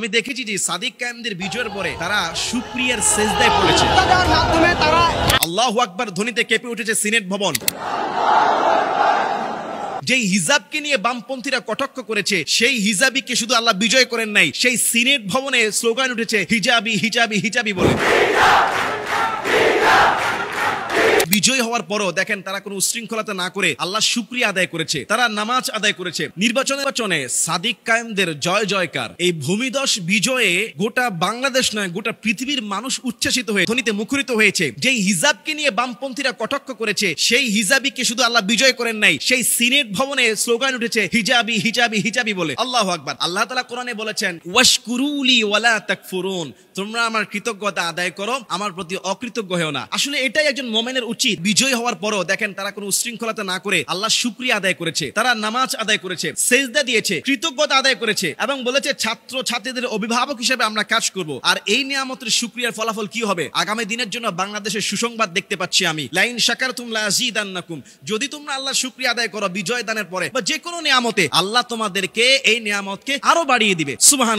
আমি দেখেছি যে সাদিক কায়েমদের বিজয়ের পরে তারা শুকরিয়ার সেজদায় পড়েছে। আল্লাহু আকবার ধ্বনিতে কেঁপে উঠেছে সিনেট ভবন। যেই হিজাবকে নিয়ে বামপন্থীরা কটাক্ষ করেছে সেই হিজাবিকে শুধু আল্লাহ বিজয় করেন নাই, সেই সিনেট ভবনে স্লোগান উঠেছে হিজাবি হিজাবি হিজাবি বলে। বিজয় হওয়ার পরও দেখেন তারা কোনো উশৃঙ্খলতা না করে আল্লাহ শুকরিয়া আদায় করেছে, তারা নামাজ আদায় করেছে। নির্বাচনে সাদিক কায়েমদের জয় জয়কার। এই ভূমিদশ বিজয়ে গোটা বাংলাদেশ নয় গোটা পৃথিবীর মানুষ উচ্ছ্বাসিত হয়ে ধ্বনিতে মুখরিত হয়েছে। যেই হিজাবকে নিয়ে বামপন্থীরা কটাক্ষ করেছে সেই হিজাবিকে শুধু আল্লাহ বিজয় করেন নাই, সেই সিনেট ভবনে স্লোগান উঠেছে হিজাবি হিজাবি হিজাবি বলে। আল্লাহু আকবার। আল্লাহ তাআলা কোরআনে বলেছেন ওয়াশকুরুলি ওয়ালা তাকফুরুন, তোমরা আমার কৃতজ্ঞতা আদায় করো, আমার প্রতি অকৃতজ্ঞ হও না। আসলে এটাই একজন মুমিনের উচিত। বিজয় হওয়ার পরও দেখেন তারা কোনো উশৃঙ্খলতা না করে আল্লাহ শুকরিয়া আদায় করেছে, তারা নামাজ আদায় করেছে, সেজদা দিয়েছে, কৃতজ্ঞতা আদায় করেছে এবং বলেছে ছাত্র ছাত্রীদের অভিভাবক হিসেবে আমরা কাজ করব। আর এই নিয়ামতের শুকরিয়ার ফলাফল কি হবে আগামী দিনের জন্য বাংলাদেশের সুসংবাদ দেখতে পাচ্ছি আমি। লাইন শাকারতুম লাযিদান্নাকুম, যদি তোমরা আল্লাহর শুকরিয়া আদায় করো বিজয় দানের পরে বা যে কোনো নিয়ামতে, আল্লাহ তোমাদেরকে এই নিয়ামতকে আরো বাড়িয়ে দিবে। সুবহান।